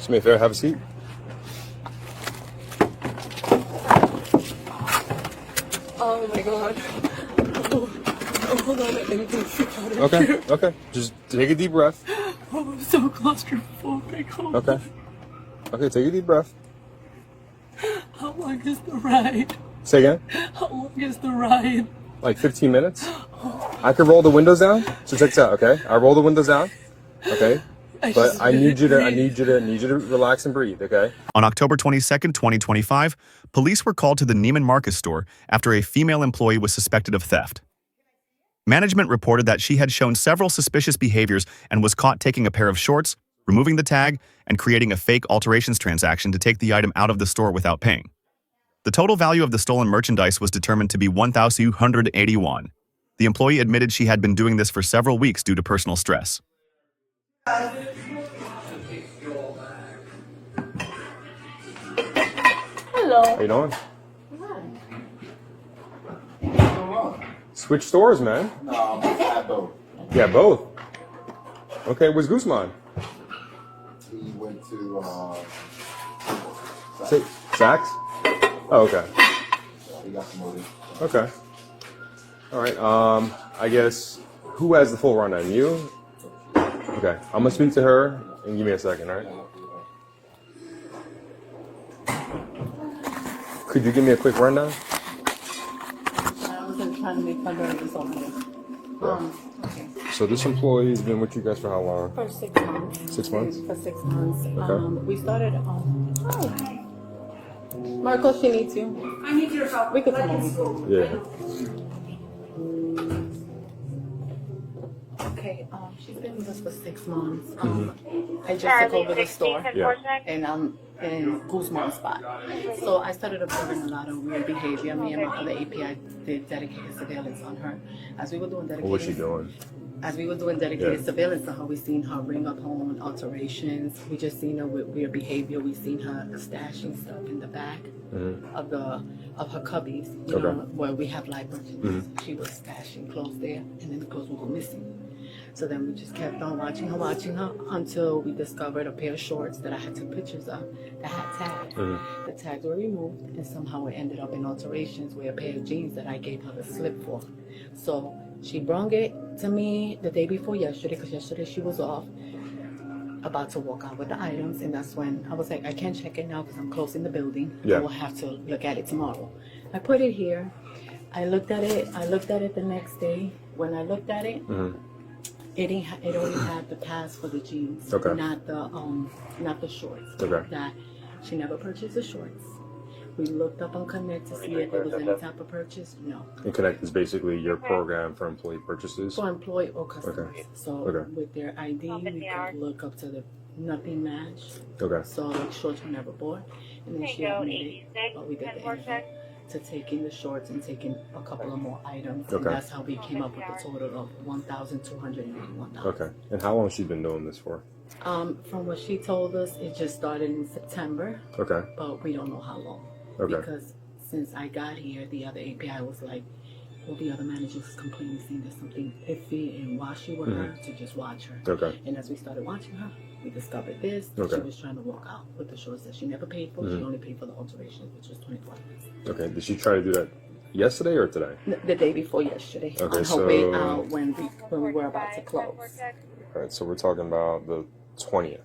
me a favor, have a seat. Oh my god. Hold on, I think out of Okay, here. okay. Just take a deep breath. Oh, I'm so claustrophobic. Oh, Okay. Okay, take a deep breath. How long is the ride? Say again? How long is the ride? Like 15 minutes? I could roll the windows down. So check this out, okay? I roll the windows down. Okay? But I need you to relax and breathe, okay? On October 22nd, 2025, police were called to the Neiman Marcus store after a female employee was suspected of theft. Management reported that she had shown several suspicious behaviors and was caught taking a pair of shorts, removing the tag, and creating a fake alterations transaction to take the item out of the store without paying. The total value of the stolen merchandise was determined to be $1,281. The employee admitted she had been doing this for several weeks due to personal stress. Hello. How you doing? Switch stores, man. No, I have both. Yeah, both. Okay, where's Guzman? He went to Saks? Oh, okay. he got promoted. Okay. All right. I guess who has the full rundown? You? Okay. I'm gonna speak to her and give me a second, all right? Could you give me a quick rundown? I wasn't trying to make fun of this over here. Okay. So this employee's been with you guys for how long? For 6 months. 6 months? For 6 months. Okay. We started Marco, she needs you. I need your help. We could come over. Yeah. Okay, she's been with us for 6 months. I just took over the store. Yeah. And I'm in Guzman's spot. So I started observing a lot of weird behavior. Me and my other API did dedicated surveillance on her. As we were doing dedicated, What was she doing? As we were doing dedicated surveillance on her, we seen her ring up home alterations. We just seen her with weird behavior. We seen her stashing stuff in the back of her cubbies, you know, where we have live merchandise. She was stashing clothes there, and then the clothes were missing. So then we just kept on watching her until we discovered a pair of shorts that I had took pictures of that had tags. The tags were removed, and somehow it ended up in alterations with a pair of jeans that I gave her the slip for. So she brought it to me the day before yesterday, because yesterday she was off, about to walk out with the items, and that's when I was like, I can't check it now because I'm closing the building. Yeah. I will have to look at it tomorrow. I put it here. I looked at it the next day. When I looked at it, it only had the pass for the jeans, not the shorts. Okay. That she never purchased the shorts. We looked up on Connect to see if there was any type of purchase. No. And Connect is basically your program for employee purchases? For employee or customers. Okay. So with their ID, we could look up to the nothing match. Okay. So like shorts were never bought. And then she admitted, but we did the interview, to taking the shorts and taking a couple of more items. And that's how we came up with a total of $1,281. Okay. And how long has she been doing this for? From what she told us, it just started in September. Okay. But we don't know how long. Okay. Because since I got here, the other API was like, well, the other managers completely seen there's something iffy and washy with her, to just watch her. Okay. And as we started watching her, we discovered this. Okay. She was trying to walk out with the shorts that she never paid for. She only paid for the alterations, which was $24. Okay. Did she try to do that yesterday or today? The day before yesterday. Okay, on her way out when we were about to close. All right. So we're talking about the 20th.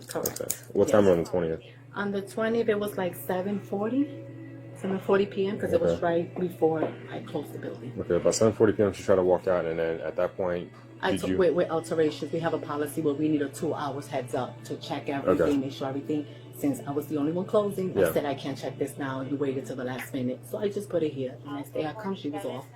Correct. Okay. What time on the 20th? On the 20th, it was like 7:40 p.m. because it was right before I closed the building. Okay. About 7:40 p.m. she tried to walk out, and then at that point, with alterations, we have a policy where we need a 2 hours heads up to check everything, make sure everything. Since I was the only one closing, I said I can't check this now. You waited till the last minute, so I just put it here. The next day I come, she was off,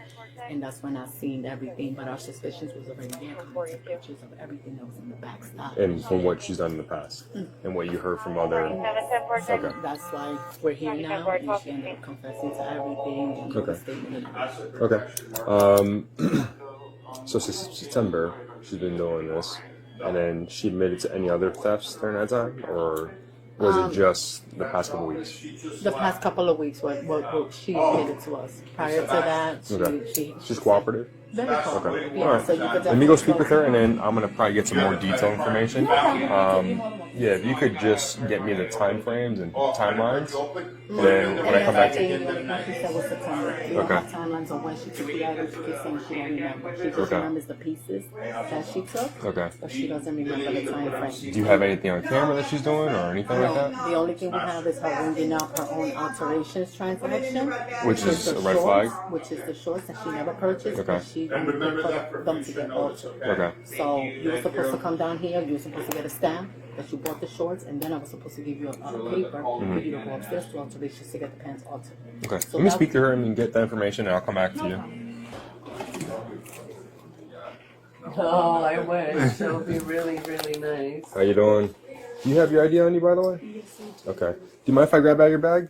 and that's when I seen everything. But our suspicions was already there. I took pictures of everything that was in the back stop. And from what she's done in the past, and what you heard from other. Okay. That's why we're here now, and she ended up confessing to everything and the statement. Okay. So since September, she's been doing this, and then she admitted to any other thefts during that time, or was it just the past couple of weeks? The past couple of weeks, what she admitted to us. Prior to that, She's cooperative? Very cool. Okay. Yeah, All right. so you could Let me go definitely speak with her, and then I'm gonna probably get some more detailed information. Yeah, if you could just get me the time frames and timelines, and then when I come back to you. She said was September. We don't Okay. have timelines on when she took the items. She keeps saying she don't remember. She just Okay. remembers the pieces that she took, Okay. but she doesn't remember the time frame. Do you have anything on camera that she's doing, or anything like that? The only thing we have is her ringing up her own alterations transaction, Which is the a red flag? which is the shorts that she never purchased, Okay. but she put them to get altered. Okay. So you were supposed to come down here, you were supposed to get a stamp that you bought the shorts, and then I was supposed to give you a paper for you to go upstairs to alterations to get the pants altered. Okay. So Let me that- speak to her and get that information, and I'll come back to you. Oh, I wish. That would be really, really nice. How you doing? Do you have your ID on you, by the way? Yes, Okay. Do you mind if I grab out your bag?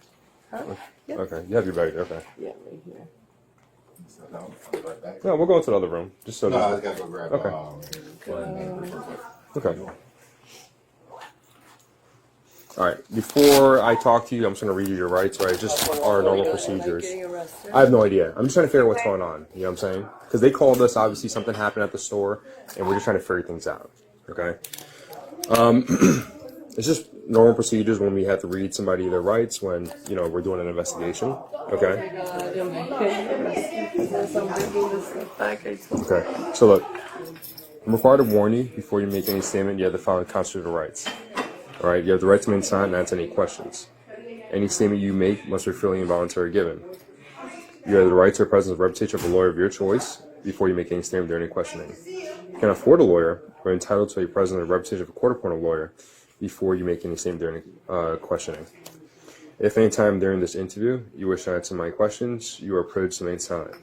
Huh? Yep. Okay. You have your bag. Okay. Yeah, right here. No, I'll be right back. No, we'll go into the other room. Just so. No, I that- just gotta go grab. Okay. All right. Before I talk to you, I'm just gonna read you your rights, right? Just our normal procedures. Getting arrested. I have no idea. I'm just trying to figure out what's going on. You know what I'm saying? Because they called us. Obviously, something happened at the store, and we're just trying to figure things out. Okay. It's just normal procedures when we have to read somebody their rights when we're doing an investigation. Okay. God, am I getting arrested because I'm bringing this stuff back? I told Okay. So look, I'm required to warn you before you make any statement. You have to follow the constitutional rights. All right. You have the right to remain silent and answer any questions. Any statement you make must be freely and voluntarily given. You have the right to the presence of representation of a lawyer of your choice before you make any statement during any questioning. If you can afford a lawyer, you're entitled to a presence of representation of a court-appointed lawyer before you make any statement during questioning. If any time during this interview you wish to answer my questions, you are privileged to remain silent.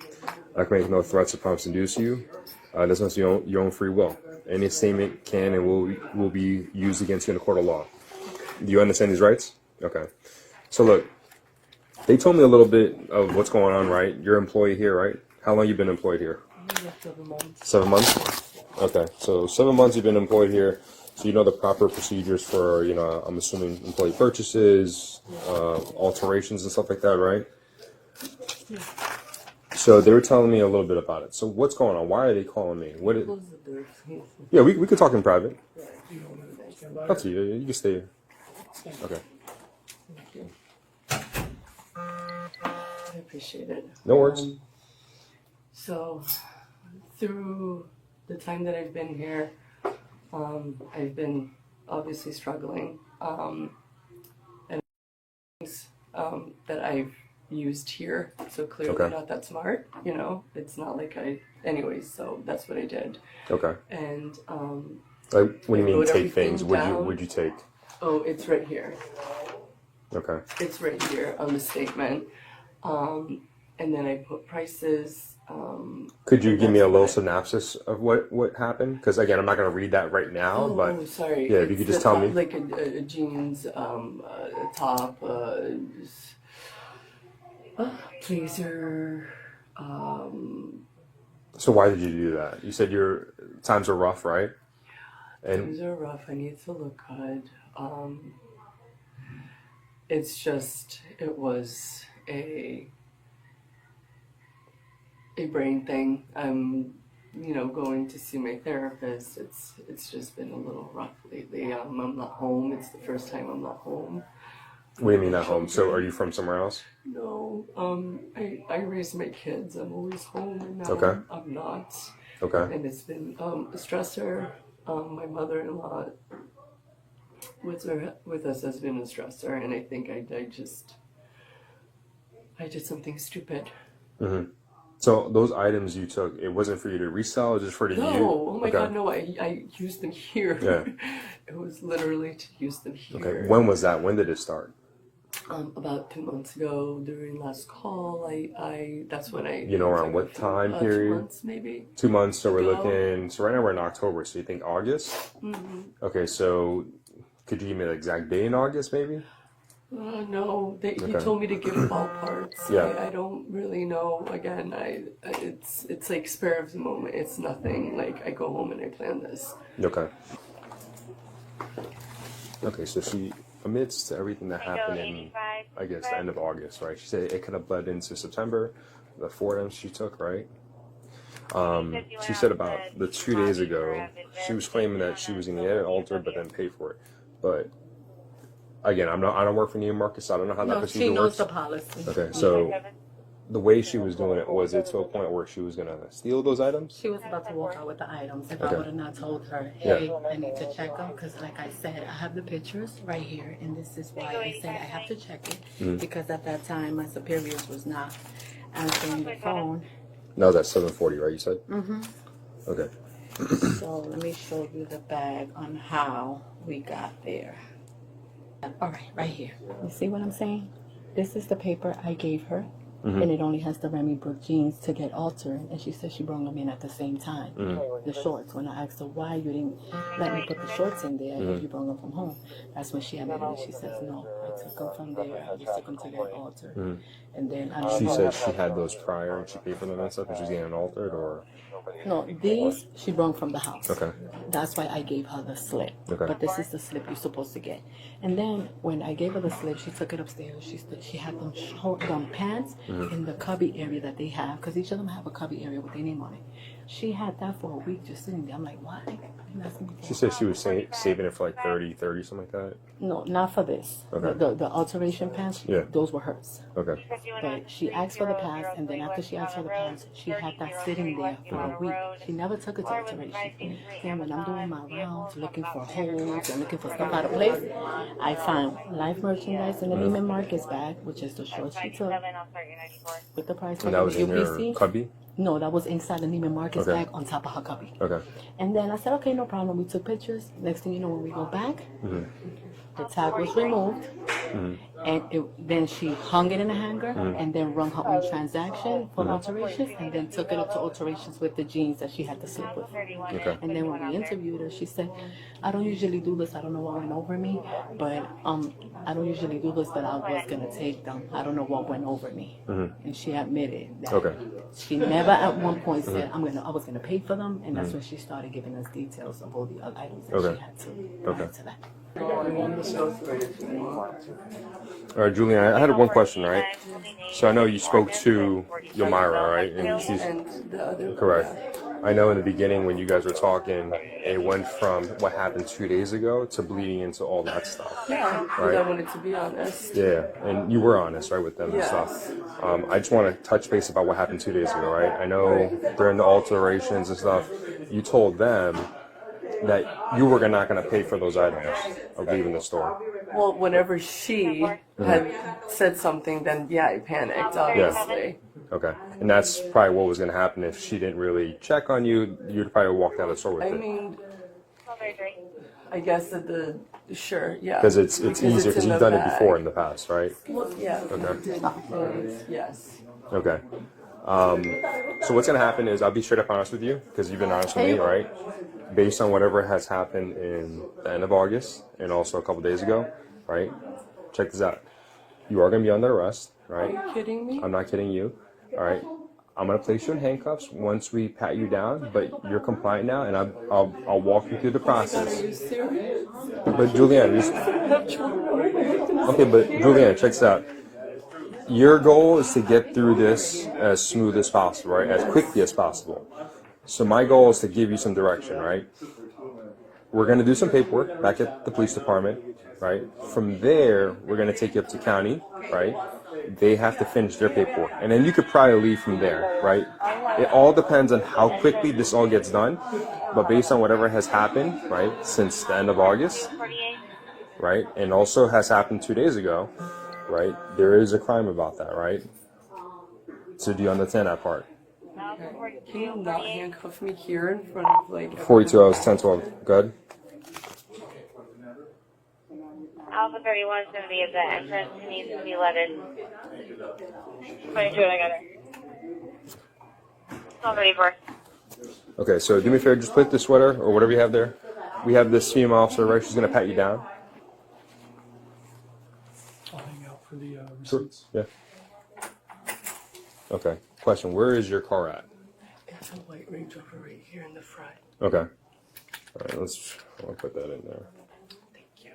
I can make no threats or promises to induce you. This must be your own free will. Any statement can and will be used against you in a court of law. Do you understand these rights? Okay. So look, they told me a little bit of what's going on, right? You're an employee here, right? How long you been employed here? 7 months. 7 months? Okay. So 7 months you've been employed here. So you know the proper procedures for, I'm assuming employee purchases, alterations and stuff like that, right? Yeah. So they were telling me a little bit about it. So what's going on? Why are they calling me? Close the door, please. Yeah, we could talk in private. Thank Up to you. You can stay here. Okay. you. I appreciate it. No worries. So, through the time that I've been here, I've been obviously struggling. And things that I've used here, so clearly Okay. not that smart, it's not like anyways, so that's what I did. Okay. And, Like, what do you mean wrote take things? everything Would you take? oh, it's right here. Okay. It's right here on the statement. And then I put prices. Could you and give me a that's little what synopsis of what happened? Because again, I'm not going to read that right now, Oh, but sorry. yeah, if you It's could just the tell top, me. like a jeans, a top, blazer. So why did you do that? You said your times are rough, right? And Things are rough. I need to look good. It's just, it was a brain thing. I'm, going to see my therapist. It's just been a little rough lately. I'm not home. It's the first time I'm not home. what do you mean at home? So are you from somewhere else? No, I raise my kids. I'm always home, and now Okay. I'm not. Okay. And it's been a stressor. My mother-in-law with us has been a stressor, and I think I did something stupid. Mm-hmm. So those items you took, it wasn't for you to resell, just for the No, you? oh my Okay. God, no! I used them here. Yeah. It was literally to use them here. Okay. When was that? When did it start? About 2 months ago, during last call, that's when I. Around what time period? 2 months maybe. 2 months. So we're Ago. looking. So right now we're in October. So you think August? Mm-hmm. Okay. So could you give me the exact day in August, maybe? No, he Okay. told me to give ballparks. Yeah. I don't really know. Again, it's like spur of the moment. It's nothing. Like I go home and I plan this. Okay. Okay. So she admits to everything that happened in, I guess, the end of August, right? She said it could have bled into September. The 4 items she took, right? She said about the 2 days ago, she was claiming that she was going to get it altered, but then pay for it. But again, I don't work for Neiman Marcus, so I don't know how that No, procedure she knows works. the policy. Okay, so the way she was doing it, was it to a point where she was going to steal those items? She was about to walk out with the items. If Okay. I would have not told her, hey, I need to check them, because like I said, I have the pictures right here, and this is why I said I have to check it, because at that time my superiors was not answering the phone. No, that's 740, right? You said. Okay. So let me show you the bag on how we got there. All right, right here. You see what I'm saying? This is the paper I gave her, and it only has the Remy Brook jeans to get altered, and she said she brought them in at the same time. The shorts. When I asked her why you didn't let me put the shorts in there if you brought them from home, that's when she admitted it. She says, no, I took them from there. I just took them to get altered. And then She said she had those prior and she paid for them and stuff, and she's getting altered, or no, these she brought from the house. Okay. That's why I gave her the slip. Okay. But this is the slip you're supposed to get. And then when I gave her the slip, she took it upstairs. She had them pants in the cubby area that they have, because each of them have a cubby area with their name on it. She had that for a week just sitting there. I'm like, why? she said she was saving it for like 30, something like that. No, not for this. Okay. The alteration pants, Yeah. those were hers. Okay. But she asked for the pants, and then after she asked for the pants, she had that sitting there for a week. She never took it to alteration. Then when I'm doing my rounds, looking for holes and looking for stuff out of place, I found live merchandise in the Neiman Marcus bag, which is the shorts she took with the price And tag that was of in your UPC. cubby? No, that was inside the Neiman Marcus Okay. bag on top of her cubby. Okay. And then I said, okay, no problem. We took pictures. Next thing you know, when we go back, the tag was removed. And then she hung it in a hanger and then run her own transaction for alterations, and then took it up to alterations with the jeans that she had to slip with. Okay. And then when we interviewed her, she said, I don't usually do this. I don't know what went over me, but I don't usually do this, but I was going to take them. I don't know what went over me. And she admitted that Okay. she never at one point said, I was going to pay for them. And that's when she started giving us details of all the other items that Okay. she had to Okay. add to that. All right, Julian, I had one question, right? So I know you spoke to Yomira, right? And she's And the other. correct. I know in the beginning when you guys were talking, it went from what happened 2 days ago to bleeding into all that stuff. Yeah, Right. I wanted to be honest. Yeah, and you were honest, right, with them and Yes. stuff. I just want to touch base about what happened 2 days ago, right? I know during the alterations and stuff, you told them that you were not going to pay for those items of leaving the store. Well, whenever she had said something, then yeah, I panicked, obviously. Okay, and that's probably what was going to happen if she didn't really check on you. You'd probably walk out of the store with I it. mean, I guess that sure, yeah. Because it's easier because in you've the done it bag. before in the past, right? Well, yeah. Okay. Yes. Okay. So what's going to happen is I'll be straight up honest with you because you've been honest with me, right? Based on whatever has happened in the end of August and also a couple days ago, right? Check this out. You are going to be under arrest, right? Are you kidding me? I'm not kidding you. All right. I'm going to place you in handcuffs once we pat you down, but you're compliant now, and I'll walk you through the Are process. you serious? But Julianne, okay, but Julianne, check this out. Your goal is to get through this as smooth as possible, right? As quickly as possible. So my goal is to give you some direction, right? We're going to do some paperwork back at the police department, right? From there, we're going to take you up to county, right? They have to finish their paperwork. And then you could probably leave from there, right? It all depends on how quickly this all gets done. But based on whatever has happened, right, since the end of August, right, and also has happened 2 days ago, right, there is a crime about that, right? So do you understand that part? Can you not handcuff me here in front of like 42 hours, 10-12. Good? Alpha 31 is going to be at the entrance. It needs to be lettered. 22, I got it. All ready for it. Okay, so do me a favor, just put the sweater or whatever you have there. We have this female officer, right? She's going to pat you down. I'll hang out for the Sure. receipts. Yeah. Okay. Question, where is your car at? It's a white Range Rover right here in the front. Okay. All right, I'll put that in there. Thank you.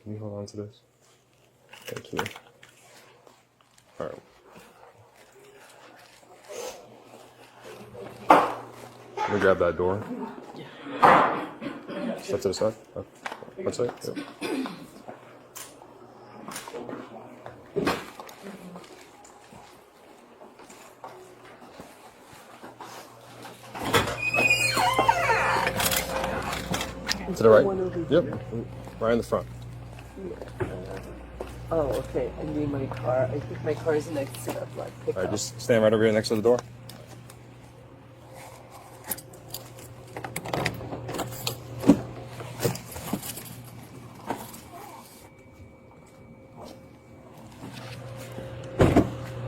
Can you hold on to this? Thank you. All right. and grab that door? Step to the side. Oh. One side. Yep. To the right. Yep. Right in the front. Oh, okay. I need my car. I think my car is next to that black pickup. All right, just stand right over here next to the door.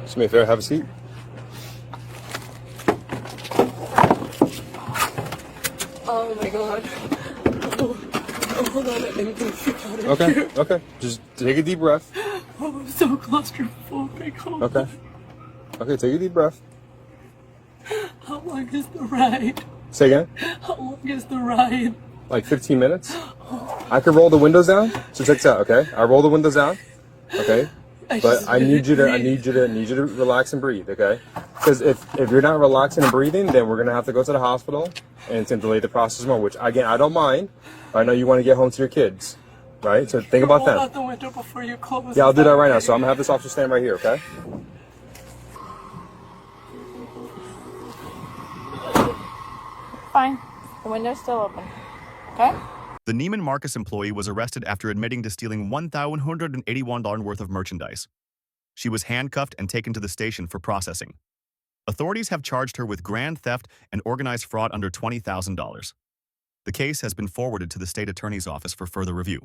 Just me a favor, have a seat. Oh my god. Oh, hold on. I need to get out of Okay, here. okay. Just take a deep breath. Oh, I'm so claustrophobic. Hold Okay. on. Okay, take a deep breath. How long is the ride? Say again. How long is the ride? Like 15 minutes. I could roll the windows down. So check this out, okay? I roll the windows down, okay? But I need you to relax and breathe, okay? Because if you're not relaxing and breathing, then we're gonna have to go to the hospital, and it's gonna delay the process more. Which again, I don't mind. I know you want to get home to your kids, right? So think about Roll that. out the window before you close. Yeah, I'll do that right now. So I'm gonna have this officer stand right here, okay? Fine. The window's still open. Okay? The Neiman Marcus employee was arrested after admitting to stealing $1,181 worth of merchandise. She was handcuffed and taken to the station for processing. Authorities have charged her with grand theft and organized fraud under $20,000. The case has been forwarded to the state attorney's office for further review.